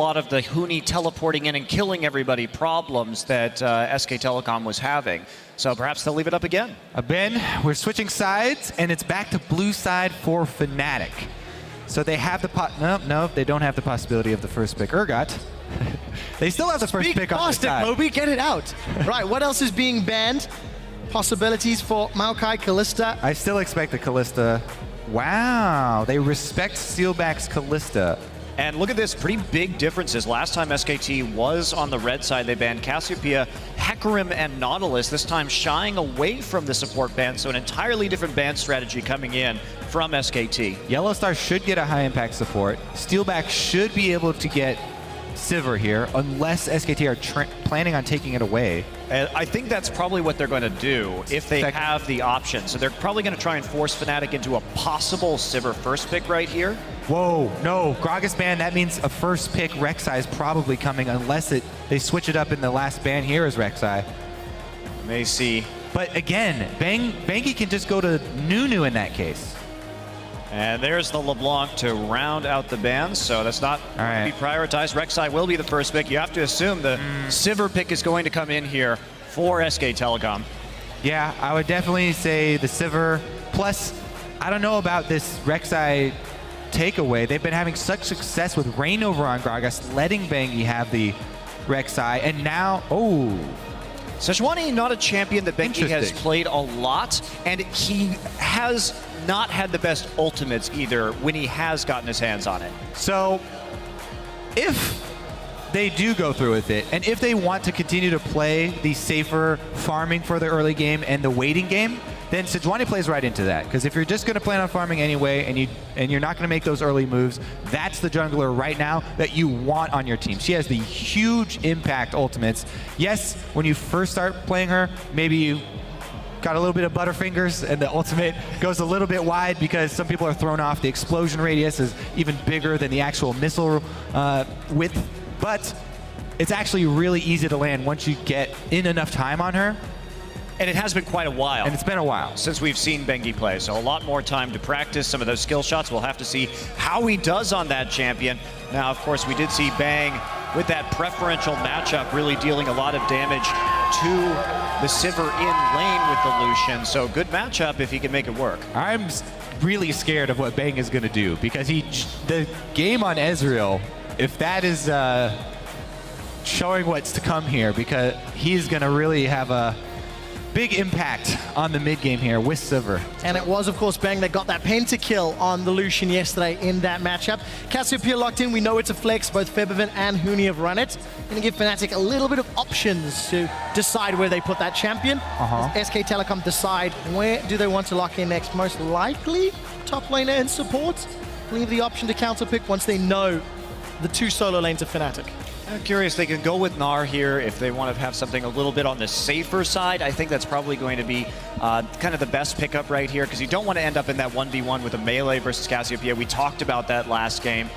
lot of the Huni teleporting in and killing everybody problems that SK Telecom was having. So perhaps they'll leave it up again. Ben, we're switching sides, and it's back to blue side for Fnatic. So they have the no, they don't have the possibility of the first pick. Urgot. They still have the first pick on the side. Moby, get it out. Right, what else is being banned? Possibilities for Maokai, Kalista. I still expect the Kalista. Wow, they respect Steelback's Kalista. And look at this, pretty big differences. Last time SKT was on the red side, they banned Cassiopeia, Hecarim, and Nautilus, this time shying away from the support ban, so an entirely different ban strategy coming in from SKT. Yellowstar should get a high impact support. Steelback should be able to get Sivir here, unless SKT are planning on taking it away. And I think that's probably what they're going to do if they have the option. So they're probably going to try and force Fnatic into a possible Sivir first pick right here. Whoa, no, Gragas ban, that means a first pick Rek'Sai is probably coming unless they switch it up in the last ban here as Rek'Sai. May see. But again, Bangi can just go to Nunu in that case. And there's the LeBlanc to round out the bans, so that's not going to be prioritized. Rek'Sai will be the first pick. You have to assume the Sivir pick is going to come in here for SK Telecom. Yeah, I would definitely say the Sivir. Plus, I don't know about this Rek'Sai takeaway. They've been having such success with Reignover on Gragas, letting Bangi have the Rek'Sai, and now, oh. Sejuani, not a champion that Bangi has played a lot, and he has not had the best ultimates either when he has gotten his hands on it. So, if they do go through with it, and if they want to continue to play the safer farming for the early game and the waiting game, then Sejuani plays right into that. Because if you're just going to plan on farming anyway, and you're not going to make those early moves, that's the jungler right now that you want on your team. She has the huge impact ultimates. Yes, when you first start playing her, maybe you got a little bit of butterfingers and the ultimate goes a little bit wide because some people are thrown off. The explosion radius is even bigger than the actual missile width, but it's actually really easy to land once you get in enough time on her. And it has been quite a while. And it's been a while. Since we've seen Bangi play, so a lot more time to practice some of those skill shots. We'll have to see how he does on that champion. Now, of course, we did see Bang with that preferential matchup really dealing a lot of damage to the Sivir in lane with the Lucian. So good matchup if he can make it work. I'm really scared of what Bang is going to do because the game on Ezreal, if that is showing what's to come here, because he's going to really have a big impact on the mid game here with Sivir. And it was, of course, Bang that got that pentakill on the Lucian yesterday in that matchup. Cassiopeia locked in. We know it's a flex. Both Febiven and Huni have run it. Going to give Fnatic a little bit of options to decide where they put that champion. SK Telecom decide where do they want to lock in next. Most likely top laner and support. Leave the option to counter pick once they know the two solo lanes of Fnatic. I'm curious, they can go with Gnar here if they want to have something a little bit on the safer side. I think that's probably going to be kind of the best pickup right here because you don't want to end up in that 1v1 with a melee versus Cassiopeia. We talked about that last game.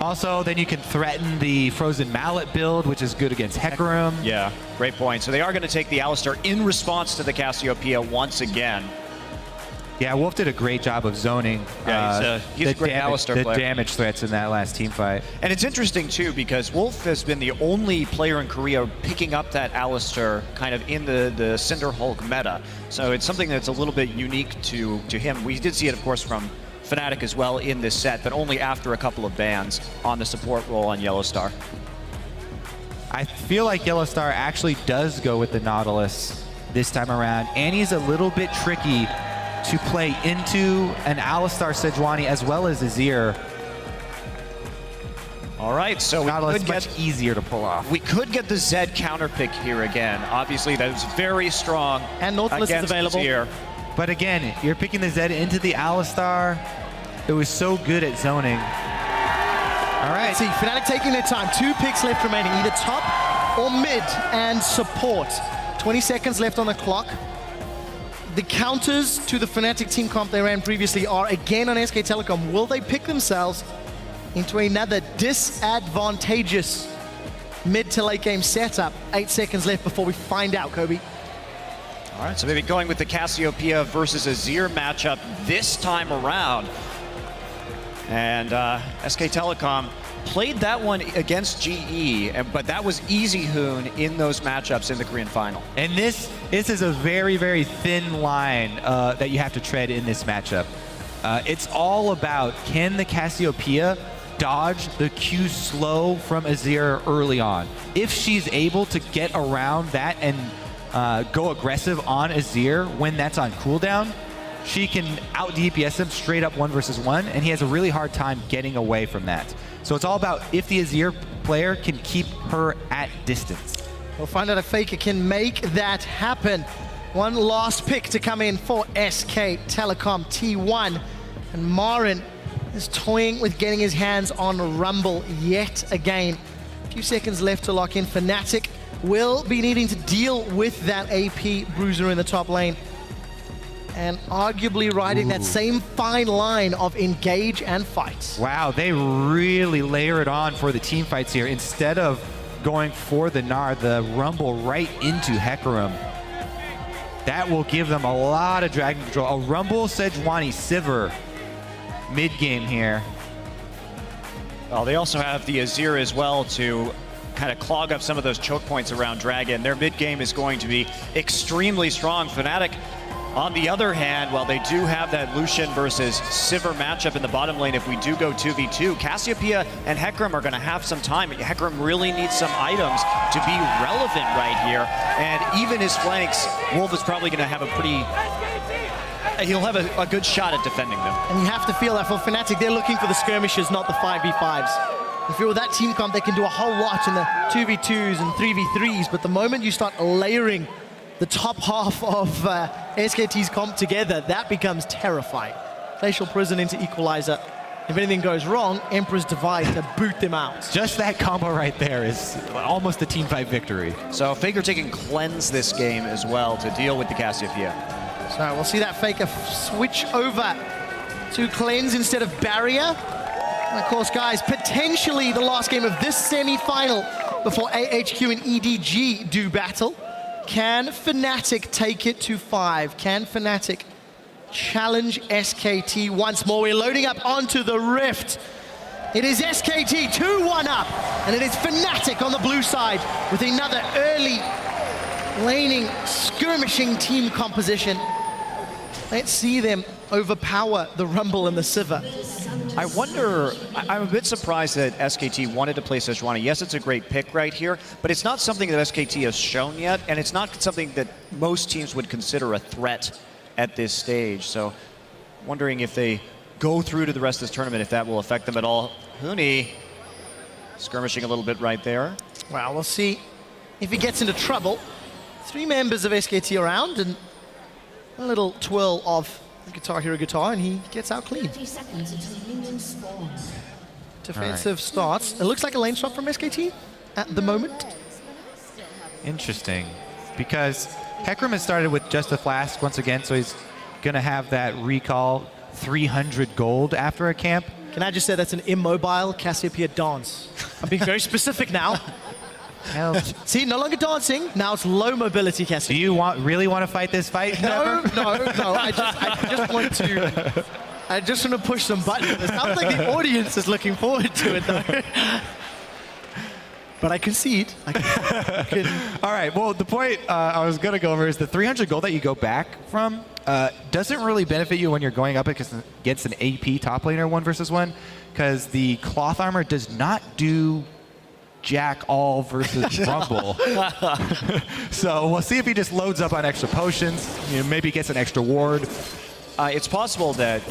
Also, then you can threaten the Frozen Mallet build, which is good against Hecarim. Yeah, great point. So they are going to take the Alistar in response to the Cassiopeia once again. Yeah, Wolf did a great job of zoning he's a great Alistar player. The damage threats in that last team fight. And it's interesting, too, because Wolf has been the only player in Korea picking up that Alistar kind of in the Cinderhulk meta. So it's something that's a little bit unique to him. We did see it, of course, from Fnatic as well in this set, but only after a couple of bans on the support role on Yellowstar. I feel like Yellowstar actually does go with the Nautilus this time around. Annie's a little bit tricky to play into an Alistar Sejuani as well as Azir. All right, so Nautilus is much easier to pull off. We could get the Zed counter pick here again. Obviously, that is very strong. And Nautilus is available. Azir. But again, you're picking the Zed into the Alistar. It was so good at zoning. All right. See, Fnatic taking their time. 2 picks left remaining, either top or mid and support. 20 seconds left on the clock. The counters to the Fnatic team comp they ran previously are again on SK Telecom. Will they pick themselves into another disadvantageous mid to late game setup? 8 seconds left before we find out, Kobe. All right, so maybe going with the Cassiopeia versus Azir matchup this time around. And SK Telecom played that one against GE, but that was easy Hoon in those matchups in the Korean final. And this is a very, very thin line that you have to tread in this matchup. It's all about, can the Cassiopeia dodge the Q slow from Azir early on? If she's able to get around that and go aggressive on Azir when that's on cooldown, she can out DPS him straight up 1 versus 1, and he has a really hard time getting away from that. So it's all about if the Azir player can keep her at distance. We'll find out if Faker can make that happen. One last pick to come in for SK Telecom T1. And Marin is toying with getting his hands on Rumble yet again. A few seconds left to lock in. Fnatic will be needing to deal with that AP bruiser in the top lane. And arguably riding that same fine line of engage and fight. Wow, they really layer it on for the team fights here. Instead of going for the Gnar, the Rumble right into Hecarim. That will give them a lot of dragon control. A Rumble Sejuani Sivir mid-game here. Well, they also have the Azir as well to kind of clog up some of those choke points around Dragon. Their mid-game is going to be extremely strong. Fnatic, on the other hand, while they do have that Lucian versus Sivir matchup in the bottom lane, if we do go 2v2, Cassiopeia and Hecarim are going to have some time. Hecarim really needs some items to be relevant right here. And even his flanks, Wolf is probably going to have a pretty... He'll have a good shot at defending them. And you have to feel that for Fnatic, they're looking for the skirmishes, not the 5v5s. If you're with that team comp, they can do a whole lot in the 2v2s and 3v3s, but the moment you start layering the top half of SKT's comp together, that becomes terrifying. Glacial Prison into Equalizer. If anything goes wrong, Emperor's Divide to boot them out. Just that combo right there is almost a team fight victory. So Faker taking Cleanse this game as well to deal with the Cassiopeia. So we'll see that Faker switch over to Cleanse instead of Barrier. And of course, guys, potentially the last game of this semi-final before AHQ and EDG do battle. Can Fnatic take it to 5? Can Fnatic challenge SKT once more? We're loading up onto the Rift. It is SKT 2-1 up, and it is Fnatic on the blue side with another early laning, skirmishing team composition. Let's see them overpower the Rumble and the Sivir. I wonder, I'm a bit surprised that SKT wanted to play Sejuani. Yes, it's a great pick right here, but it's not something that SKT has shown yet, and it's not something that most teams would consider a threat at this stage. So, wondering if they go through to the rest of this tournament, if that will affect them at all. Huni skirmishing a little bit right there. Well, we'll see if he gets into trouble. 3 members of SKT around, and a little twirl of Guitar Hero guitar, and he gets out clean. Defensive starts. It looks like a lane swap from SKT at the moment. Interesting, because Hecarim has started with just a flask once again, so he's gonna have that recall 300 gold after a camp. Can I just say that's an immobile Cassiopeia dance? I'm being very specific now. See, no longer dancing, now it's low mobility Cassiopeia. Do you really want to fight this fight? No. I just want to push some buttons. It sounds like the audience is looking forward to it, though. But I concede. All right, well, the point I was going to go over is the 300 gold that you go back from doesn't really benefit you when you're going up against an AP top laner 1 versus 1, because the cloth armor does not do Jack all versus Rumble. So we'll see if he just loads up on extra potions, maybe gets an extra ward. It's possible that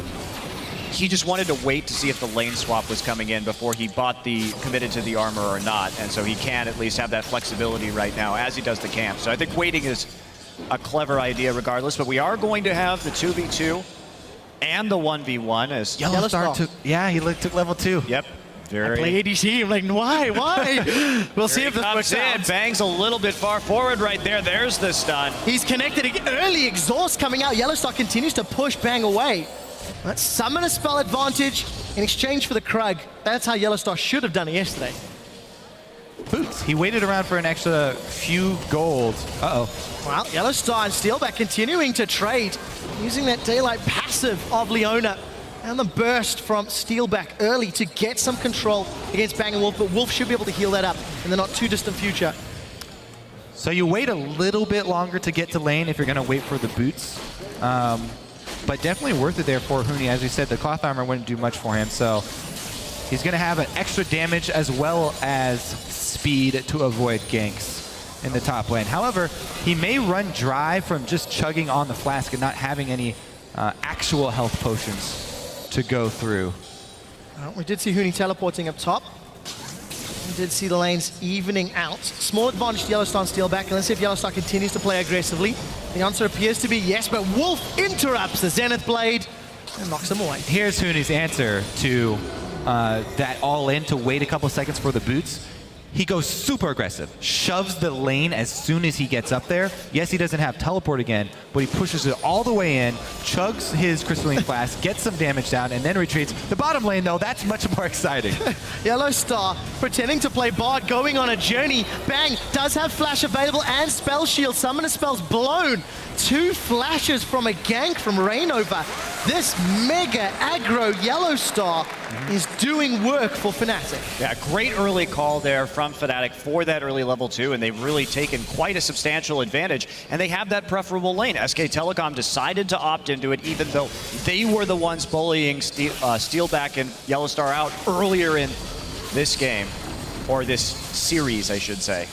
he just wanted to wait to see if the lane swap was coming in before he committed to the armor or not, and so he can at least have that flexibility right now as he does the camp. So I think waiting is a clever idea regardless, but we are going to have the 2v2 and the 1v1 as Yellowstar took, he took level 2. Yep. I play ADC, I'm like, why? We'll see if this works out. Bangs a little bit far forward right there. There's the stun. He's connected. Early exhaust coming out. Yellowstar continues to push Bang away. Let's summon a spell advantage in exchange for the Krug. That's how Yellowstar should have done it yesterday. Boots. He waited around for an extra few gold. Uh-oh. Well, Yellowstar and Steelback continuing to trade, using that Daylight passive of Leona And the burst from Steelback early to get some control against Bang & Wolf, but Wolf should be able to heal that up in the not too distant future. So you wait a little bit longer to get to lane if you're going to wait for the boots. But definitely worth it there for Huni. As we said, the cloth armor wouldn't do much for him, so he's going to have an extra damage as well as speed to avoid ganks in the top lane. However, he may run dry from just chugging on the flask and not having any actual health potions to go through. Well, we did see Huni teleporting up top. We did see the lanes evening out. Small advantage to Yellowstar and Steelback, and let's see if Yellowstar continues to play aggressively. The answer appears to be yes, but Wolf interrupts the Zenith Blade and knocks him away. Here's Huni's answer to that all-in to wait a couple seconds for the boots. He goes super aggressive, shoves the lane as soon as he gets up there. Yes, he doesn't have teleport again, but he pushes it all the way in, chugs his crystalline flask, gets some damage down, and then retreats. The bottom lane, though, that's much more exciting. Yellowstar pretending to play Bard, going on a journey. Bang does have flash available and spell shield. Summoner spells blown. 2 flashes from a gank from Reignover. This mega aggro Yellowstar is doing work for Fnatic. Yeah, great early call there from Fnatic for that early level 2, and they've really taken quite a substantial advantage, and they have that preferable lane. SK Telecom decided to opt into it, even though they were the ones bullying Steelback and Yellowstar out earlier in this game, or this series, I should say.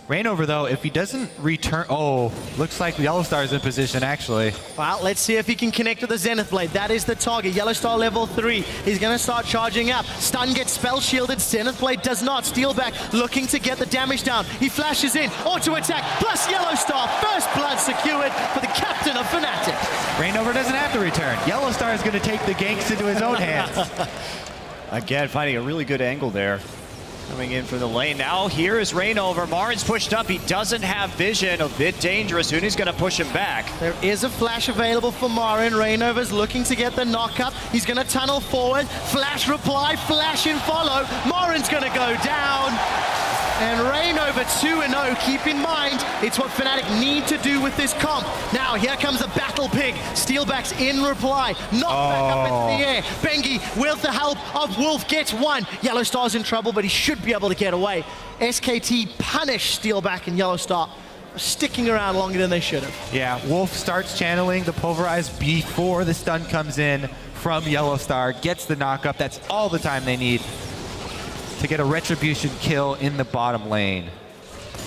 Reignover, though, if he doesn't return... Oh, looks like Yellowstar's in position, actually. Well, let's see if he can connect with the Zenith Blade. That is the target. Yellowstar level 3. He's going to start charging up. Stun gets spell shielded. Zenith Blade does not. Steelback looking to get the damage down. He flashes in. Auto attack plus Yellowstar. First blood secured for the captain of Fnatic. Reignover doesn't have to return. Yellowstar is going to take the ganks into his own hands. Again, finding a really good angle there. Coming in for the lane. Now here is Reignover. Marin's pushed up. He doesn't have vision. A bit dangerous. Huni's going to push him back. There is a flash available for Marin. Reignover's looking to get the knock up. He's going to tunnel forward. Flash reply. Flash in follow. Marin's going to go down. And Reignover 2-0. Keep in mind, it's what Fnatic need to do with this comp. Now, here comes a battle pig. Steelback's in reply. Knocked back up into the air. Bengi, with the help of Wolf, gets one. Yellowstar's in trouble, but he should be able to get away. SKT punish Steelback and Yellowstar, sticking around longer than they should have. Yeah, Wolf starts channeling the Pulverize before the stun comes in from Yellowstar, gets the knock-up. That's all the time they need to get a retribution kill in the bottom lane.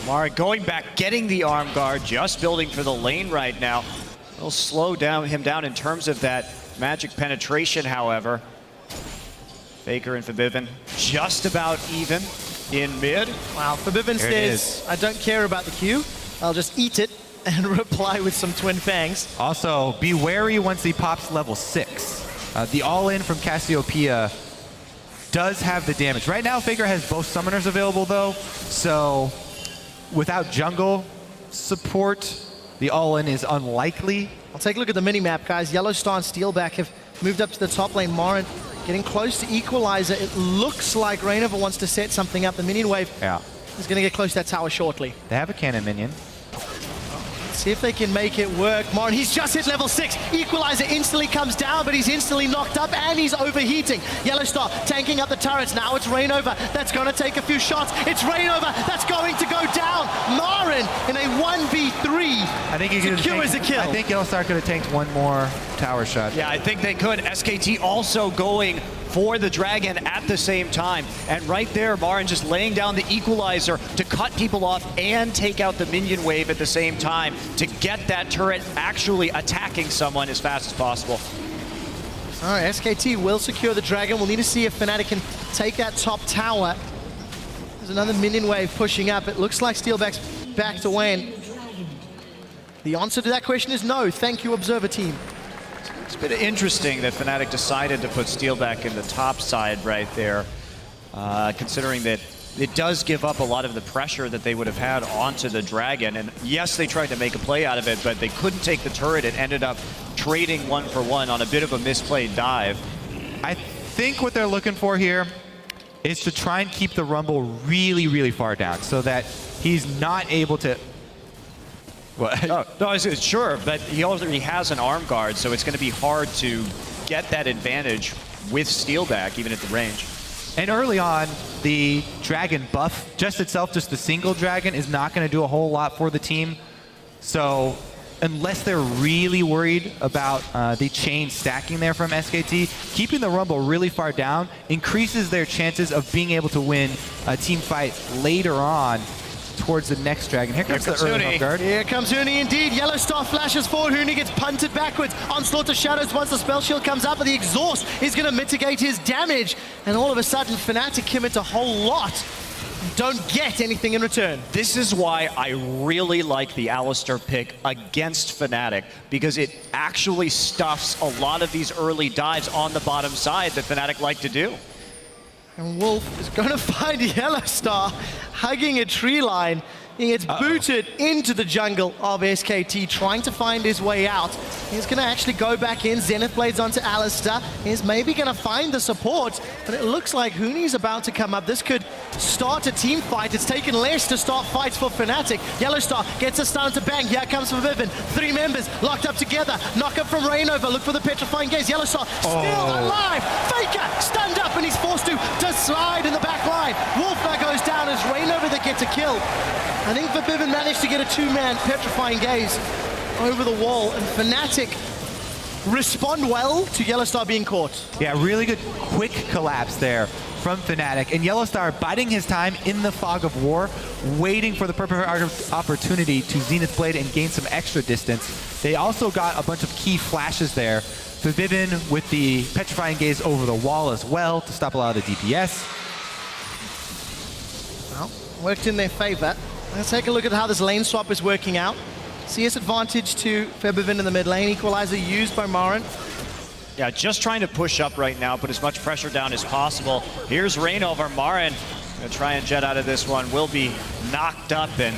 Marin going back, getting the arm guard, just building for the lane right now. It'll slow him down in terms of that magic penetration, however. Faker and Forbidden just about even in mid. Wow, Forbidden says, I don't care about the Q. I'll just eat it and reply with some twin fangs. Also, be wary once he pops level 6. The all-in from Cassiopeia does have the damage. Right now, Faker has both summoners available, though, so without jungle support, the all-in is unlikely. I'll take a look at the mini-map, guys. Yellowstar and Steelback have moved up to the top lane. Marin getting close to Equalizer. It looks like Reignover wants to set something up. The minion wave is going to get close to that tower shortly. They have a cannon minion. See if they can make it work. Marin, he's just hit level 6. Equalizer instantly comes down, but he's instantly knocked up and he's overheating. Yellowstar tanking up the turrets. Now it's Reignover that's going to take a few shots. It's Reignover that's going to go down. Marin in a 1v3 I think he secures a kill. I think Yellowstar could have tanked one more tower shot. Yeah, I think they could. SKT also going for the Dragon at the same time. And right there, Marin just laying down the Equalizer to cut people off and take out the minion wave at the same time to get that turret actually attacking someone as fast as possible. All right, SKT will secure the Dragon. We'll need to see if Fnatic can take that top tower. There's another minion wave pushing up. It looks like Steelback's backed away. And the answer to that question is no. Thank you, Observer Team. It's been interesting that Fnatic decided to put Steelback in the top side right there, considering that it does give up a lot of the pressure that they would have had onto the Dragon. And yes, they tried to make a play out of it, but they couldn't take the turret. It ended up trading 1-for-1 on a bit of a misplayed dive. I think what they're looking for here is to try and keep the Rumble really, really far down so that he's not able to... What? No, sure, but he already has an arm guard, so it's going to be hard to get that advantage with Steelback, even at the range. And early on, the dragon buff, just itself, just the single dragon, is not going to do a whole lot for the team. So unless they're really worried about the chain stacking there from SKT, keeping the Rumble really far down increases their chances of being able to win a team fight later on towards the next dragon. Here comes the early off guard. Here comes Huni indeed. Yellow Star flashes forward. Huni gets punted backwards. Onslaught to Shadows once the spell shield comes up, but the exhaust is going to mitigate his damage. And all of a sudden, Fnatic commit a whole lot. Don't get anything in return. This is why I really like the Alistar pick against Fnatic, because it actually stuffs a lot of these early dives on the bottom side that Fnatic like to do. And Wolf is going to find Yellow Star hugging a tree line. He gets booted into the jungle of SKT, trying to find his way out. He's going to actually go back in. Zenith Blades onto Alistar. He's maybe going to find the support, but it looks like Huni's about to come up. This could start a team fight. It's taken less to start fights for Fnatic. Yellow Star gets a stun to bang. Here comes Vivin. 3 members locked up together. Knock up from Rainover. Look for the petrifying gaze. Yellow Star still alive. Faker stunned up, and he's forced to slide in the back line. Wolf now goes down as Rainover that gets a kill. I think Vivin managed to get a 2-man petrifying gaze over the wall, and Fnatic respond well to Yellow Star being caught. Yeah, really good quick collapse there from Fnatic. And Yellow Star biding his time in the fog of war, waiting for the perfect opportunity to Zenith Blade and gain some extra distance. They also got a bunch of key flashes there. Vivin with the petrifying gaze over the wall as well to stop a lot of the DPS. Well, worked in their favor. Let's take a look at how this lane swap is working out. CS advantage to Febivin in the mid lane. Equalizer used by Marin. Yeah, just trying to push up right now, put as much pressure down as possible. Here's Rainover. Marin gonna try and jet out of this one. Will be knocked up and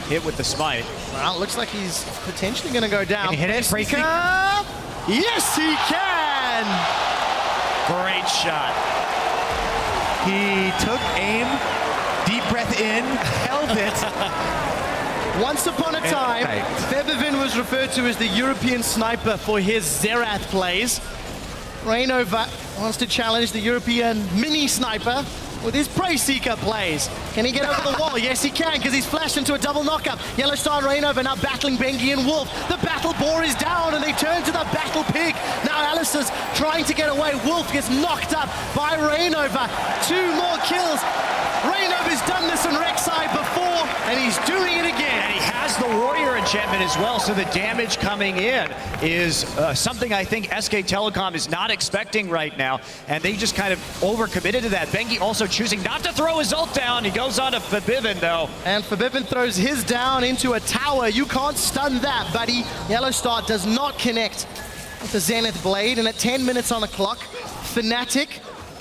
hit with the smite. Well, looks like he's potentially gonna go down. Can he hit it? Breaker. Yes, he can! Great shot. He took aim, deep breath in, held it. Once upon a time, Febivin was referred to as the European sniper for his Xerath plays. Rainover wants to challenge the European mini sniper with his Prey Seeker plays. Can he get over the wall? Yes, he can, because he's flashed into a double knockup. Yellow Star and Rainover now battling Bengi and Wolf. The battle boar is down, and they turn to the battle pig. Now Alistair's trying to get away. Wolf gets knocked up by Rainover. 2 more kills. Rainover's done this on Rek'Sai before, and he's doing it again. And he has the Warrior enchantment as well, so the damage coming in is something I think SK Telecom is not expecting right now, and they just kind of overcommitted to that. Bengi also choosing not to throw his ult down. He goes on to Febivin, though. And Febivin throws his down into a tower. You can't stun that, buddy. Yellow Star does not connect with the Zenith Blade, and at 10 minutes on the clock, Fnatic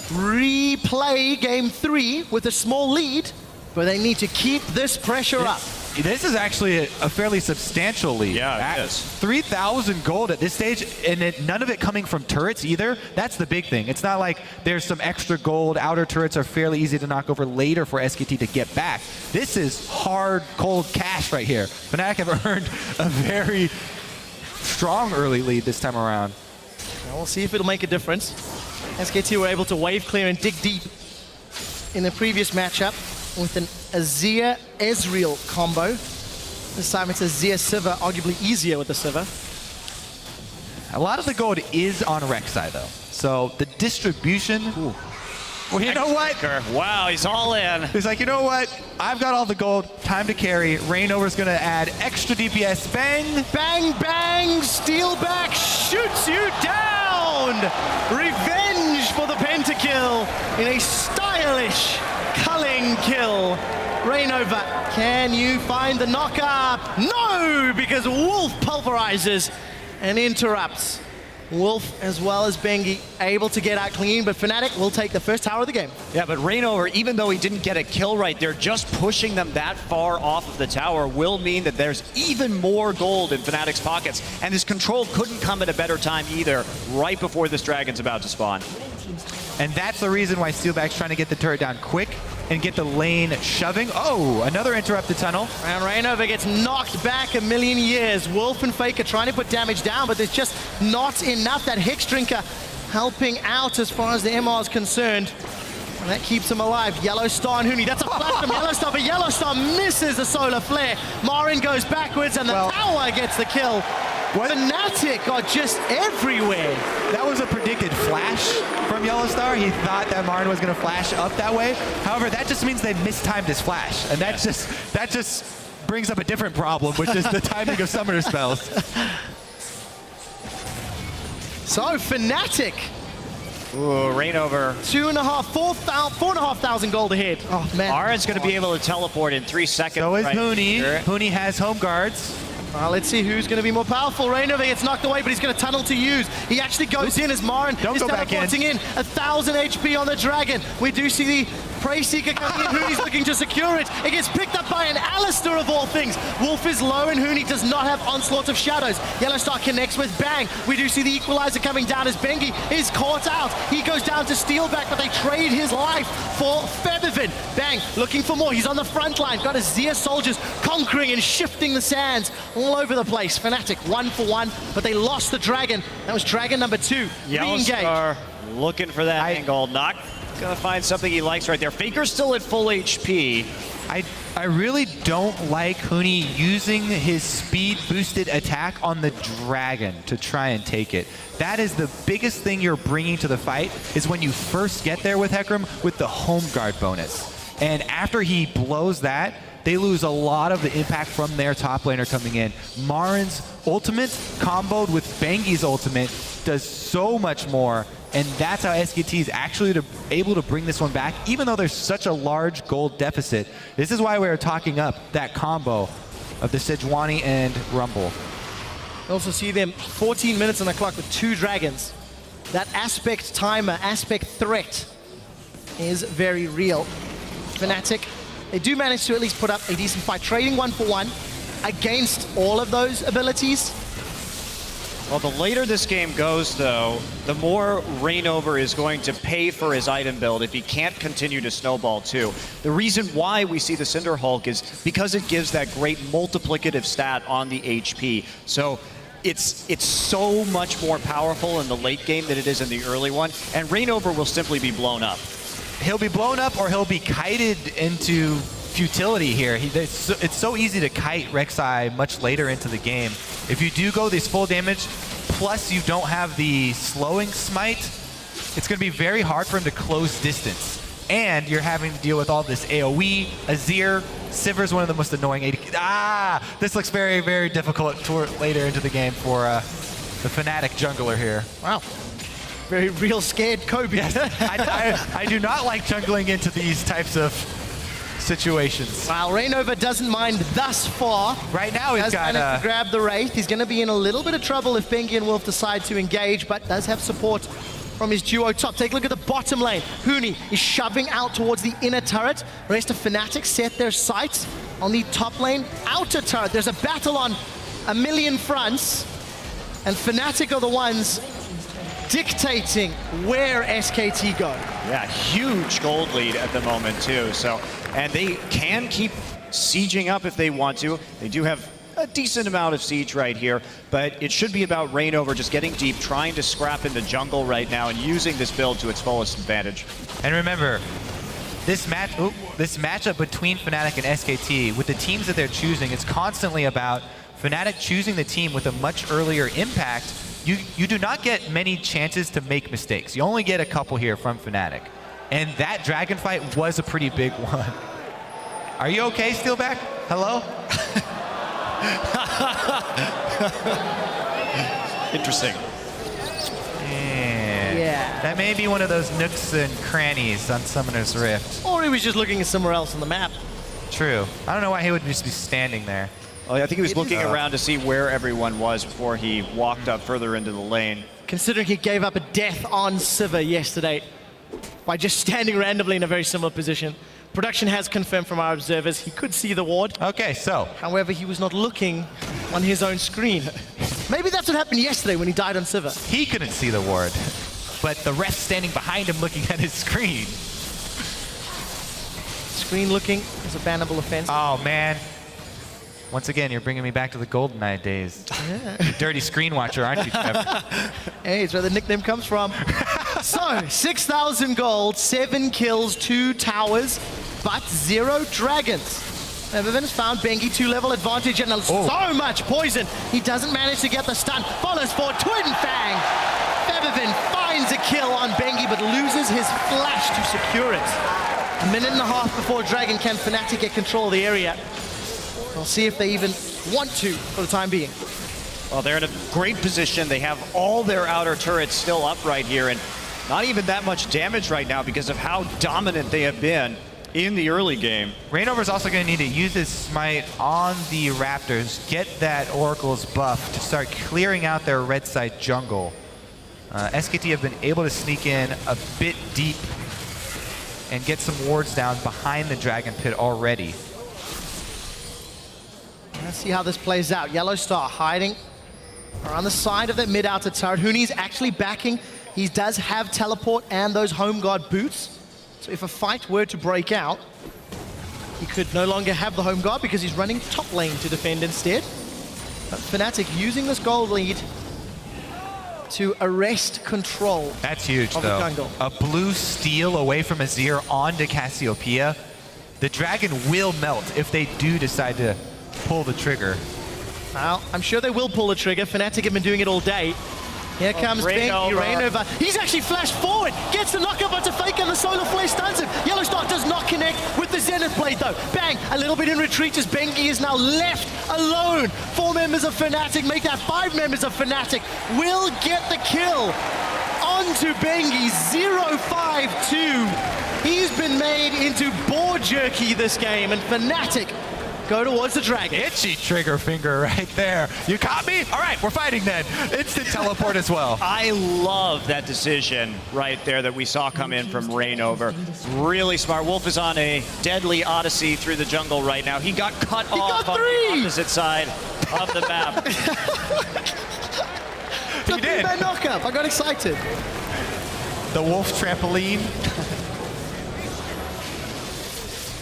replay game 3 with a small lead, but they need to keep this pressure up. This is actually a fairly substantial lead. Yeah, it is. 3,000 gold at this stage, and none of it coming from turrets either. That's the big thing. It's not like there's some extra gold. Outer turrets are fairly easy to knock over later for SKT to get back. This is hard, cold cash right here. Fnatic have earned a very strong early lead this time around. Well, we'll see if it'll make a difference. SKT were able to wave clear and dig deep in the previous matchup with an Azir Ezreal combo. This time it's Azir Sivir, arguably easier with the Sivir. A lot of the gold is on Rek'Sai though. So the distribution. Well, you know what? Wow, he's all in. He's like, you know what? I've got all the gold. Time to carry. Rainover's going to add extra DPS. Bang! Bang, bang! Steelback shoots you down! Revenge for the pentakill in a stylish culling kill. Rainover, can you find the knockup? No, because Wolf pulverizes and interrupts. Wolf, as well as Bengi, able to get out clean, but Fnatic will take the first tower of the game. Yeah, but Rainover, even though he didn't get a kill right there, just pushing them that far off of the tower will mean that there's even more gold in Fnatic's pockets. And his control couldn't come at a better time either, right before this dragon's about to spawn. And that's the reason why Steelback's trying to get the turret down quick and get the lane shoving. Oh, another interrupted tunnel. And Rainover gets knocked back a million years. Wolf and Faker trying to put damage down, but there's just not enough. That Hex Drinker helping out as far as the MR is concerned. And that keeps him alive. Yellow Star and Huni. That's a flash from Yellow Star, but Yellow Star misses the solar flare. Marin goes backwards and the tower gets the kill. Fnatic are just everywhere. That was a predicted flash from Yellow Star. He thought that Marin was going to flash up that way. However, that just means they mistimed his flash. And that just brings up a different problem, which is the timing of summoner spells. So Fnatic. Ooh, Rainover. 4,500 gold ahead. Oh, man. Marin's going to be able to teleport in 3 seconds. So is right Huni. here. Huni has home guards. Let's see who's going to be more powerful. Rainover gets knocked away, but he's going to tunnel to use. He actually goes in as Marin is teleporting in. 1,000 HP on the Dragon. We do see the Prey Seeker coming in. Huni's looking to secure it. It gets picked up by an Alistair of all things. Wolf is low and Huni does not have Onslaught of Shadows. Yellow Star connects with Bang. We do see the Equalizer coming down as Bengi is caught out. He goes down to Steelback, but they trade his life for Feathervin. Bang looking for more. He's on the front line. Got his Zia soldiers conquering and shifting the sands all over the place. Fnatic 1 for 1, but they lost the Dragon. That was Dragon number 2. Yellow Star looking for that angle. Not gonna find something he likes right there. Faker's still at full HP. I really don't like Huni using his speed boosted attack on the Dragon to try and take it. That is the biggest thing you're bringing to the fight, is when you first get there with Hecarim with the home guard bonus. And after he blows that, they lose a lot of the impact from their top laner coming in. Marin's ultimate comboed with Bengi's ultimate does so much more, and that's how SKT is actually able to bring this one back, even though there's such a large gold deficit. This is why we were talking up that combo of the Sejuani and Rumble. You also see them 14 minutes on the clock with 2 Dragons. That aspect timer, aspect threat is very real. Fnatic, they do manage to at least put up a decent fight, trading 1 for 1 against all of those abilities. Well, the later this game goes, though, the more Rainover is going to pay for his item build if he can't continue to snowball, too. The reason why we see the Cinder Hulk is because it gives that great multiplicative stat on the HP. So it's so much more powerful in the late game than it is in the early one, and Rainover will simply be blown up. He'll be blown up or he'll be kited into futility here. It's so easy to kite Rek'Sai much later into the game. If you do go this full damage, plus you don't have the slowing smite, it's going to be very hard for him to close distance. And you're having to deal with all this AoE, Azir, Sivir's one of the most annoying AD. This looks very, very difficult later into the game for the Fnatic jungler here. Wow. Very real scared Kobe. Yes. I do not like jungling into these types of situations. Well, Rainover doesn't mind thus far. Right now he's got managed to grab the Wraith. He's going to be in a little bit of trouble if Bengi and Wolf decide to engage, but does have support from his duo top. Take a look at the bottom lane. Huni is shoving out towards the inner turret. The rest of Fnatic set their sights on the top lane outer turret. There's a battle on a million fronts, and Fnatic are the ones dictating where SKT go. Yeah, huge gold lead at the moment too. So, and they can keep sieging up if they want to. They do have a decent amount of siege right here, but it should be about Rainover just getting deep, trying to scrap in the jungle right now and using this build to its fullest advantage. And remember, this matchup between Fnatic and SKT, with the teams that they're choosing, it's constantly about Fnatic choosing the team with a much earlier impact. You do not get many chances to make mistakes. You only get a couple here from Fnatic. And that dragon fight was a pretty big one. Are you okay, Steelback? Hello? Interesting. Yeah. That may be one of those nooks and crannies on Summoner's Rift. Or he was just looking at somewhere else on the map. True. I don't know why he would just be standing there. Well, I think he was looking around to see where everyone was before he walked up further into the lane. Considering he gave up a death on Sivir yesterday by just standing randomly in a very similar position. Production has confirmed from our observers he could see the ward. Okay, so. However, he was not looking on his own screen. Maybe that's what happened yesterday when he died on Sivir. He couldn't see the ward, but the ref standing behind him looking at his screen. Screen looking is a bannable offense. Oh, man. Once again, you're bringing me back to the Golden Knight days. Yeah. Dirty screen watcher, aren't you, Trevor? Hey, it's where the nickname comes from. So, 6,000 gold, 7 kills, 2 towers, but 0 dragons. Febiven's found Bengi 2-level advantage and so much poison. He doesn't manage to get the stun. Follows for Twin Fang. Febiven finds a kill on Bengi, but loses his flash to secure it. A minute and a half before Dragon can Fnatic get control of the area. We'll see if they even want to for the time being. Well, they're in a great position. They have all their outer turrets still up right here, and not even that much damage right now because of how dominant they have been in the early game. Reignover's also going to need to use his smite on the Raptors, get that Oracle's buff to start clearing out their red side jungle. SKT have been able to sneak in a bit deep and get some wards down behind the Dragon Pit already. Let's see how this plays out. Yellow Star hiding around the side of that mid-outer turret. Huni's actually backing. He does have teleport and those home guard boots. So if a fight were to break out, he could no longer have the home guard because he's running top lane to defend instead. But Fnatic using this gold lead to arrest control. That's huge, of though. the jungle. A blue steal away from Azir onto Cassiopeia. The Dragon will melt if they do decide to pull the trigger. Well, I'm sure they will pull the trigger. Fnatic have been doing it all day. Here comes Bengi, Reignover. He's actually flashed forward, gets the knockup onto Faker, and the Solar Flare stuns him. Yellow Star does not connect with the Zenith Blade, though. Bang, a little bit in retreat as Bengi is now left alone. 4 members of Fnatic, make that 5 members of Fnatic, will get the kill onto Bengi, 0-5-2. He's been made into boar jerky this game, and Fnatic go towards the Dragon. Itchy trigger finger right there. You caught me? All right, we're fighting then. Instant teleport as well. I love that decision right there that we saw come in from Reignover. Really smart. Wolf is on a deadly odyssey through the jungle right now. He got cut off on the opposite side of the map. He did. That knockup. I got excited. The Wolf trampoline.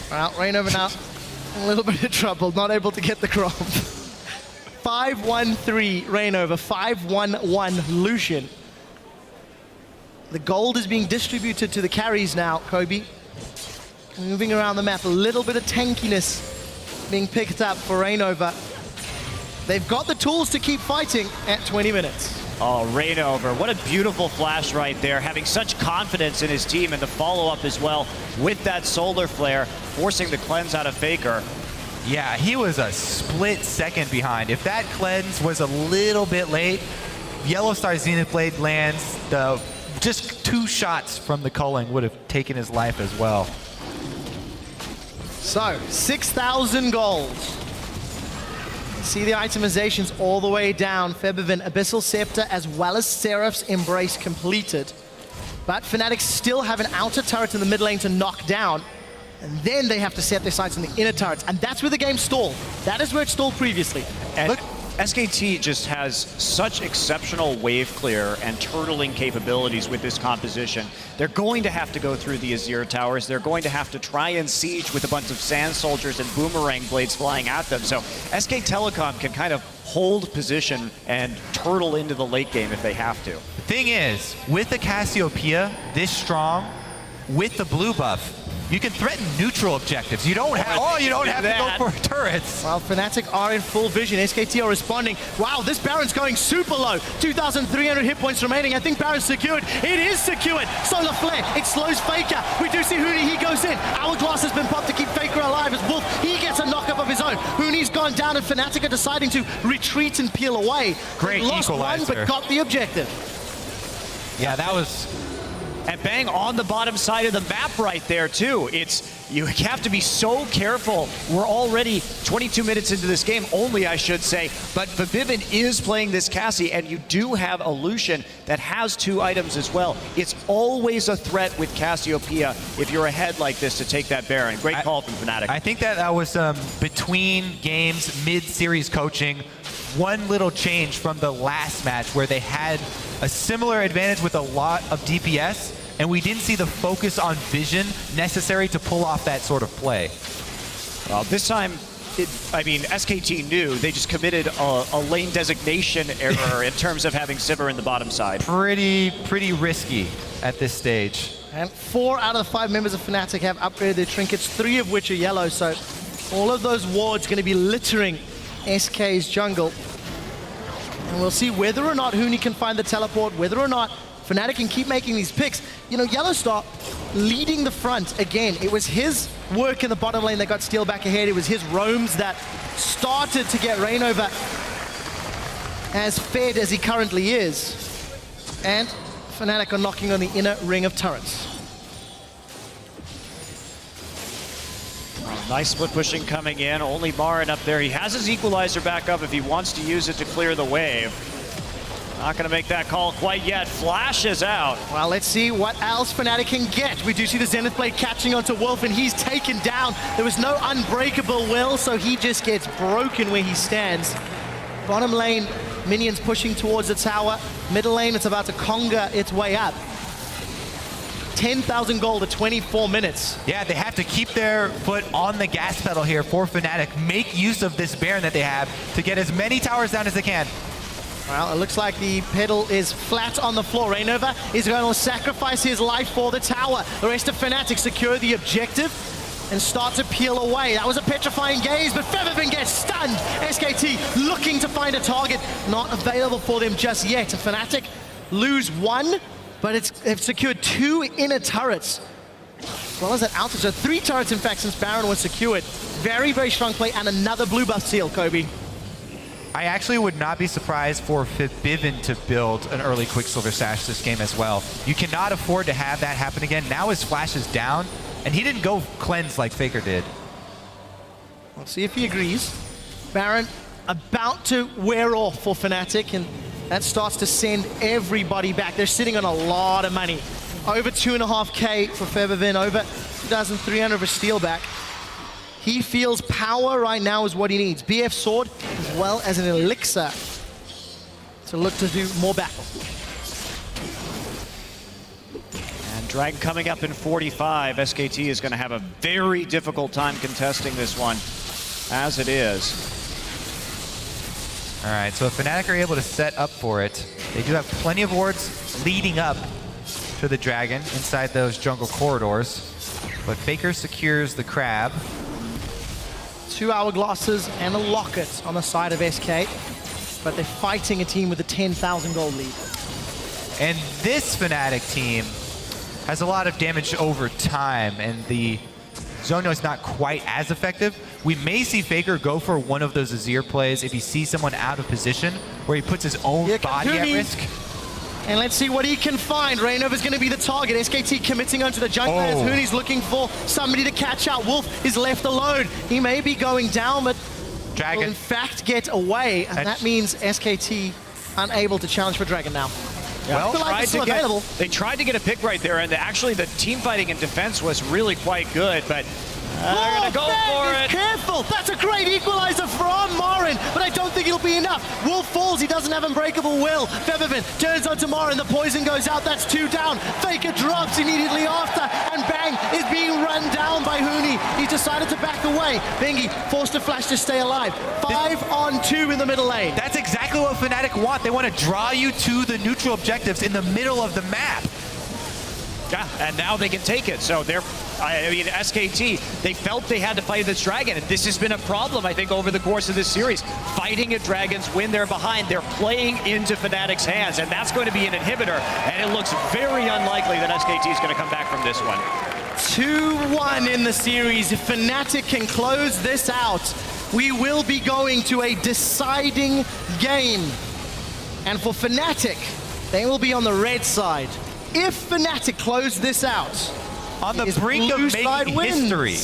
Well, Reignover now. A little bit of trouble, not able to get the crop. 5-1-3 Reignover, 5-1-1 Lucian. The gold is being distributed to the carries now, Kobe. Moving around the map, a little bit of tankiness being picked up for Reignover. They've got the tools to keep fighting at 20 minutes. Oh, Reignover, what a beautiful flash right there, having such confidence in his team and the follow-up as well with that Solar Flare, forcing the cleanse out of Faker. Yeah, he was a split second behind. If that cleanse was a little bit late, Yellow Star Zenith Blade lands, just 2 shots from the culling would have taken his life as well. So, 6,000 gold. See the itemizations all the way down. Febiven, Abyssal Scepter, as well as Seraph's Embrace completed. But Fnatic still have an outer turret in the mid lane to knock down. And then they have to set their sights on the inner turrets. And that's where the game stalled. That is where it stalled previously. And look, SKT just has such exceptional wave clear and turtling capabilities with this composition. They're going to have to go through the Azir towers. They're going to have to try and siege with a bunch of sand soldiers and boomerang blades flying at them. So SK Telecom can kind of hold position and turtle into the late game if they have to. The thing is, with the Cassiopeia this strong, with the blue buff, you can threaten neutral objectives. You don't have, you don't have to go for turrets. Well, Fnatic are in full vision. SKT are responding. Wow, this Baron's going super low. 2,300 hit points remaining. I think Baron's secured. It is secured. Solar Flare. It slows Faker. We do see Huni. He goes in. Hourglass has been popped to keep Faker alive as Wolf. He gets a knockup of his own. Huni's gone down and Fnatic are deciding to retreat and peel away. Great lost equalizer. one, but got the objective. Yeah, that was... And bang on the bottom side of the map right there too. You have to be so careful. We're already 22 minutes into this game, only I should say. But Febiven is playing this Cassie, and you do have a Lucian that has 2 items as well. It's always a threat with Cassiopeia if you're ahead like this to take that Baron. Great call from Fnatic. I think that was between games, mid-series coaching. One little change from the last match where they had a similar advantage with a lot of DPS, and we didn't see the focus on vision necessary to pull off that sort of play. Well, this time I mean, SKT knew. They just committed a lane designation error in terms of having Sivir in the bottom side. Pretty risky at this stage. And 4 out of the 5 members of Fnatic have upgraded their trinkets, 3 of which are yellow, so all of those wards going to be littering SK's jungle. And we'll see whether or not Huni can find the teleport, whether or not Fnatic can keep making these picks. You know, Yellowstar leading the front again. It was his work in the bottom lane that got Steel back ahead. It was his roams that started to get Reignover as fed as he currently is. And Fnatic are knocking on the inner ring of turrets. Nice split pushing coming in. Only Marin up there. He has his equalizer back up if he wants to use it to clear the wave. Not going to make that call quite yet. Flash is out. Well, let's see what else Fnatic can get. We do see the Zenith Blade catching onto Wolf, and he's taken down. There was no unbreakable will, so he just gets broken where he stands. Bottom lane, minions pushing towards the tower. Middle lane, it's about to conga its way up. 10,000 gold at 24 minutes. Yeah, they have to keep their foot on the gas pedal here for Fnatic. Make use of this Baron that they have to get as many towers down as they can. Well, it looks like the pedal is flat on the floor. Reignover is going to sacrifice his life for the tower. The rest of Fnatic secure the objective and start to peel away. That was a petrifying gaze, but Featherfin gets stunned. SKT looking to find a target, not available for them just yet. Fnatic lose 1, but they've secured 2 inner turrets, as well as that outer. So 3 turrets, in fact, since Baron was secured. Very, very strong play, and another blue buff seal, Kobe. I actually would not be surprised for Forbidden to build an early Quicksilver Sash this game as well. You cannot afford to have that happen again. Now his flash is down, and he didn't go cleanse like Faker did. Let's see if he agrees. Baron about to wear off for Fnatic, and that starts to send everybody back. They're sitting on a lot of money. Over 2.5K for Featherfin, over 2,300 for Steelback. He feels power right now is what he needs. BF Sword, as well as an Elixir to look to do more battle. And Dragon coming up in 45. SKT is going to have a very difficult time contesting this one, as it is. All right, so if Fnatic are able to set up for it, they do have plenty of wards leading up to the Dragon inside those jungle corridors. But Faker secures the crab. 2 hourglasses and a locket on the side of SK, but they're fighting a team with a 10,000 gold lead. And this Fnatic team has a lot of damage over time, and the Zonyo is not quite as effective. We may see Faker go for one of those Azir plays if he sees someone out of position, where he puts his own body at risk. And let's see what he can find. Reignover's going to be the target. SKT committing onto the jungle as Huni's looking for somebody to catch out. Wolf is left alone. He may be going down, but Dragon will in fact get away. And that means SKT unable to challenge for Dragon now. Yeah. Well, they tried to get a pick right there, and actually the team fighting in defense was really quite good, but they're going to go for it. Careful! That's a great equalizer from Marin, but I don't think it'll be enough. Wolf falls, he doesn't have Unbreakable Will. Featherfin turns onto Marin, the poison goes out, that's 2 down. Faker drops immediately after, and Bang is being run down by Huni. He decided to back away. Bengi forced to flash to stay alive. 5 on 2 in the middle lane. That's exactly what Fnatic want. They want to draw you to the neutral objectives in the middle of the map. Yeah, and now they can take it. So they're, I mean, SKT, they felt they had to fight this Dragon. And this has been a problem, I think, over the course of this series. Fighting at Dragons when they're behind, they're playing into Fnatic's hands, and that's going to be an inhibitor. And it looks very unlikely that SKT is going to come back from this one. 2-1 in the series. If Fnatic can close this out, we will be going to a deciding game. And for Fnatic, they will be on the red side. If Fnatic close this out, on the brink of making history.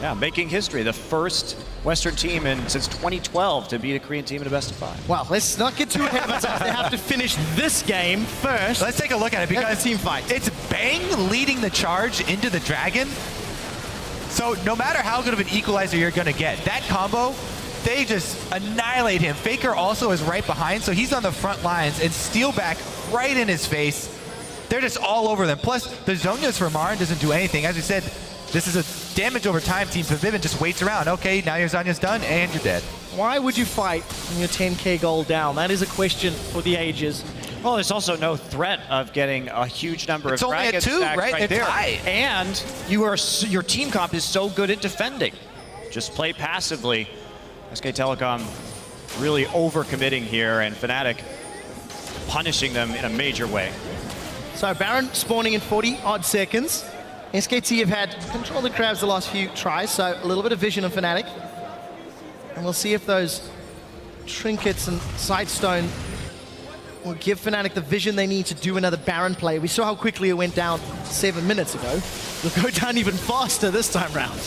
Yeah, making history. The first Western team since 2012 to beat a Korean team in a best-of-5. Well, let's not get too ahead of ourselves. They have to finish this game first. Let's take a look at it, because team fight. It's Bang leading the charge into the Dragon. So no matter how good of an equalizer you're going to get, that combo, they just annihilate him. Faker also is right behind, so he's on the front lines, and Steelback right in his face. They're just all over them. Plus, the Zonios for Marin doesn't do anything. As we said, this is a damage over time, Team Vivin just waits around. Okay, now your Zanya's done, and you're dead. Why would you fight when you're 10k gold down? That is a question for the ages. Well, there's also no threat of getting a huge number It's of only at dragon 2, stacks right? They're there. tight. And your team comp is so good at defending. Just play passively. SK Telecom really overcommitting here, and Fnatic punishing them in a major way. So Baron spawning in 40 odd seconds. SKT have had control of the crabs the last few tries, so a little bit of vision on Fnatic. And we'll see if those trinkets and Sightstone will give Fnatic the vision they need to do another Baron play. We saw how quickly it went down 7 minutes ago. It'll go down even faster this time round.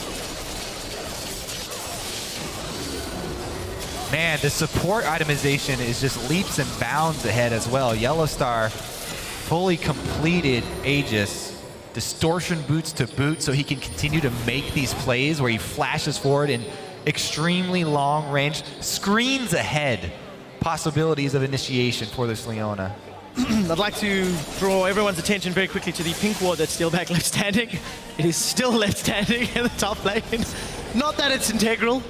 Man, the support itemization is just leaps and bounds ahead as well. Yellowstar fully completed Aegis. Distortion boots to boot so he can continue to make these plays where he flashes forward in extremely long range, screens ahead possibilities of initiation for this Leona. I'd like to draw everyone's attention very quickly to the pink ward that's still back left standing. It is still left standing in the top lane. Not that it's integral,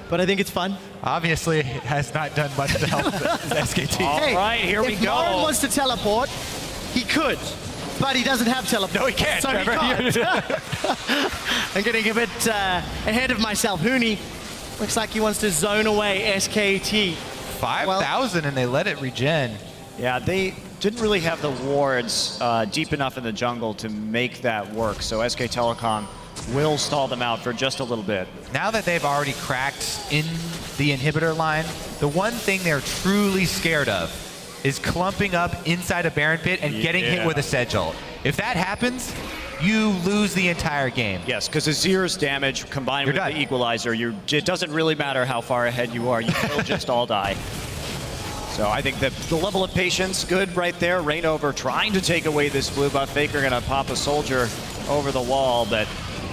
but I think it's fun. Obviously, it has not done much to help SKT. All right, here we if go. Lauren wants to teleport, he could, but he doesn't have teleport. No, he can't, So he Trevor. can't. I'm getting a bit ahead of myself. Huni looks like he wants to zone away SKT. 5,000 and they let it regen. Yeah, they didn't really have the wards deep enough in the jungle to make that work, so SK Telecom will stall them out for just a little bit. Now that they've already cracked in the inhibitor line, the one thing they're truly scared of is clumping up inside a Baron pit and getting hit with a Sedge ult. If that happens, you lose the entire game. Yes, because Azir's damage combined with done. the equalizer, it doesn't really matter how far ahead you are, you will just all die. So I think that the level of patience, good right there. Reignover trying to take away this blue buff. Faker gonna pop a soldier over the wall, but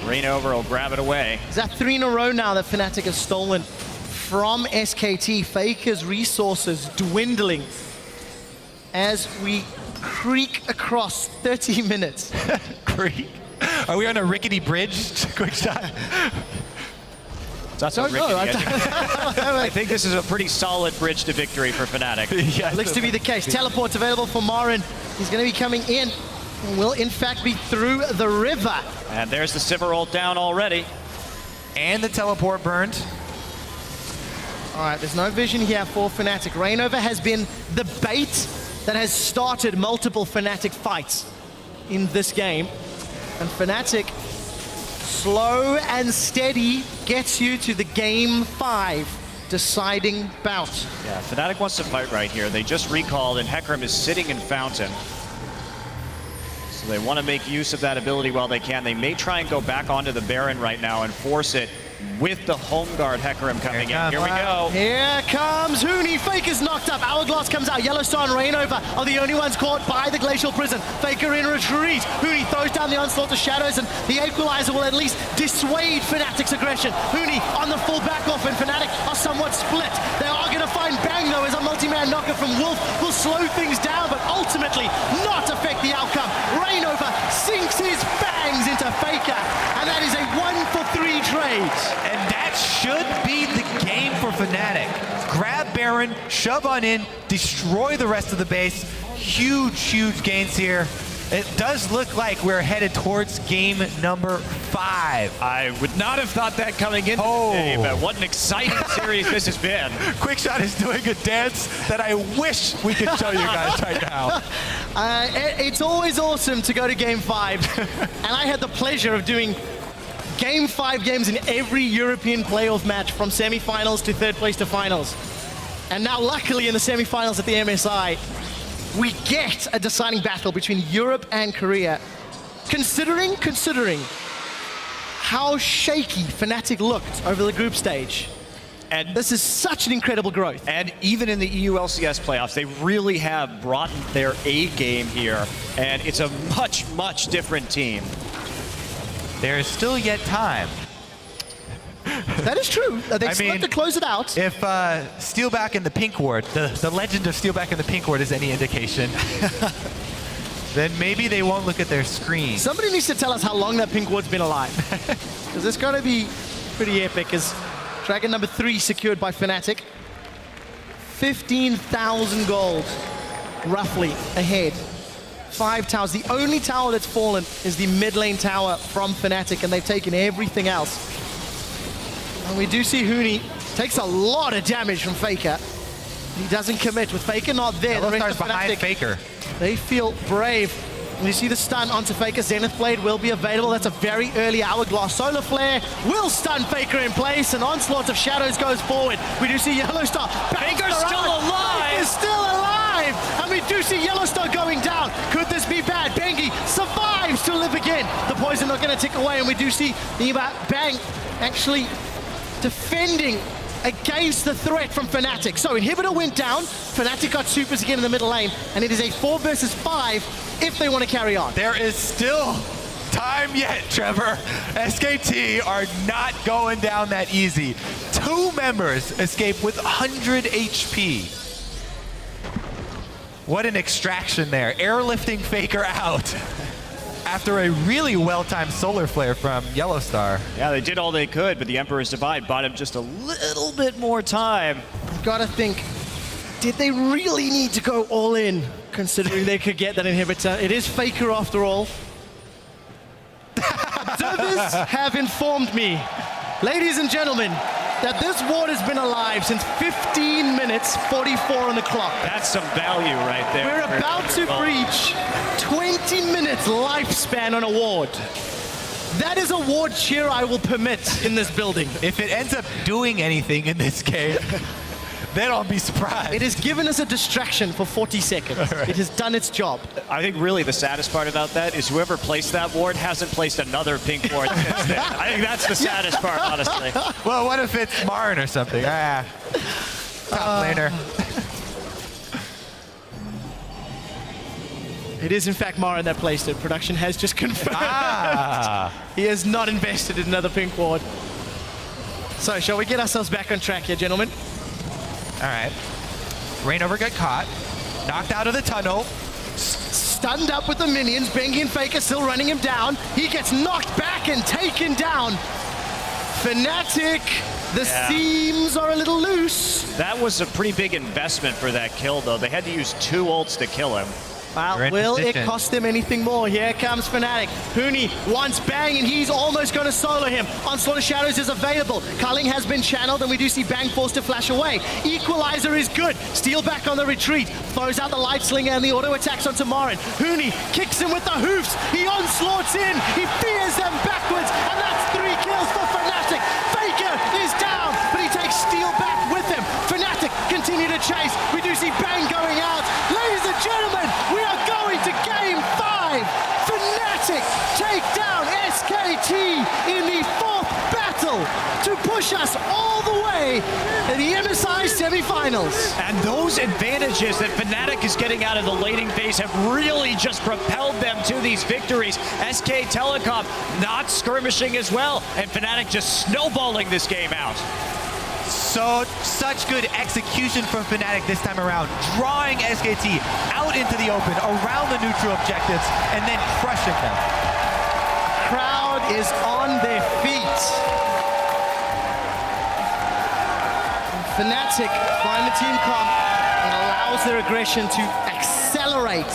Reignover will grab it away. Is that 3 in a row now that Fnatic has stolen from SKT? Faker's resources dwindling as we creak across 30 minutes. Creek? Are we on a rickety bridge? Quick shot. That's Don't know. I think this is a pretty solid bridge to victory for Fnatic. Yes. Looks to be the case. Teleport's available for Marin. He's going to be coming in. Will in fact be through the river. And there's the Sivir ult down already. And the teleport burned. All right, there's no vision here for Fnatic. Reignover has been the bait that has started multiple Fnatic fights in this game. And Fnatic, slow and steady, gets you to the game 5 deciding bout. Yeah, Fnatic wants to fight right here. They just recalled, and Hecarim is sitting in Fountain. So they want to make use of that ability while they can. They may try and go back onto the Baron right now and force it with the home guard Hecarim coming in. Here we go. Here comes Huni. Faker's knocked up. Hourglass comes out. Yellowstar and Reignover are the only ones caught by the Glacial Prison. Faker in retreat. Huni throws down the onslaught to Shadows, and the equalizer will at least dissuade Fnatic's aggression. Huni on the full back off, and Fnatic are somewhat split. They are going to find Bang, though, as a multi-man knocker from Wolf will slow things down, but ultimately not affect the outcome. Reignover sinks his bangs into Faker, and that is a 1-for-3 trade. And that should be the game for Fnatic. Grab Baron, shove on in, destroy the rest of the base. Huge, huge gains here. It does look like we're headed towards game number 5. I would not have thought that coming into the game, but what an exciting series this has been. Quickshot is doing a dance that I wish we could show you guys right now. It's always awesome to go to game 5, and I had the pleasure of doing game 5 games in every European playoff match, from semifinals to third place to finals. And now luckily in the semifinals at the MSI, we get a deciding battle between Europe and Korea. Considering how shaky Fnatic looked over the group stage. And This is such an incredible growth. And even in the EU LCS playoffs, they really have brought their A game here, and it's a much, much different team. There is still yet time. That is true. They still have to close it out. If Steelback in the pink ward, the legend of Steelback in the pink ward is any indication, then maybe they won't look at their screen. Somebody needs to tell us how long that pink ward's been alive. because it's going to be pretty epic as Dragon number 3 secured by Fnatic. 15,000 gold, roughly, ahead. 5 towers. The only tower that's fallen is the mid lane tower from Fnatic, and they've taken everything else. And we do see Huni takes a lot of damage from Faker. He doesn't commit. With Faker not there, the rest of behind Fnatic, Faker. they feel brave. And you see the stun onto Faker. Zenith Blade will be available. That's a very early Hourglass. Solar Flare will stun Faker in place, and Onslaught of Shadows goes forward. We do see Yellowstar. Faker's still alive! Faker's still alive! And we do see Yellowstar going down. Could this be bad? Bengi survives to live again. The poison not going to tick away, and we do see the Bang actually defending against the threat from Fnatic. So Inhibitor went down, Fnatic got supers again in the middle lane, and it is a 4 versus 5 if they want to carry on. There is still time yet, Trevor. SKT are not going down that easy. 2 members escape with 100 HP. What an extraction there. Airlifting Faker out after a really well-timed solar flare from Yellowstar. Yeah, they did all they could, but the Emperor's Divide bought him just a little bit more time. I've got to think, did they really need to go all in, considering they could get that inhibitor? It is Faker after all. Observers have informed me, ladies and gentlemen, that this ward has been alive since 15 minutes 44 on the clock. That's some value right there. We're about to breach 20 minutes lifespan on a ward. That is a ward cheer I will permit in this building. If it ends up doing anything in this game, then I'll be surprised. It has given us a distraction for 40 seconds. Right. It has done its job. I think really the saddest part about that is whoever placed that ward hasn't placed another pink ward since then. I think that's the saddest part, honestly. Well, what if it's Marin or something? Top laner. It is in fact Marin that placed it. Production has just confirmed. He has not invested in another pink ward. So shall we get ourselves back on track here, gentlemen? All right. Rainover got caught, knocked out of the tunnel. Stunned up with the minions. Bengi and Faker still running him down. He gets knocked back and taken down. Fnatic, the seams are a little loose. That was a pretty big investment for that kill, though. They had to use 2 ults to kill him. Well, will it cost them anything more? Here comes Fnatic. Huni wants Bang, and he's almost going to solo him. Onslaught of Shadows is available. Culling has been channeled, and we do see Bang forced to flash away. Equalizer is good. Steal back on the retreat. Throws out the Light Slinger, and the auto attacks onto Marin. Huni kicks him with the hoofs. He onslaughts in. He fears them backwards, and that's 3 kills for Fnatic. Faker is down, but he takes Steal back with him. Fnatic continue to chase. We do see Bang going out. Ladies and gentlemen, we are going to Game 5. Fnatic take down SKT in the 4th battle to push us all the way in the MSI semifinals. And those advantages that Fnatic is getting out of the laning phase have really just propelled them to these victories. SK Telecom not skirmishing as well, and Fnatic just snowballing this game out. So, such good execution from Fnatic this time around, drawing SKT out into the open, around the neutral objectives, and then crushing them. Crowd is on their feet. Fnatic find the team comp and allows their aggression to accelerate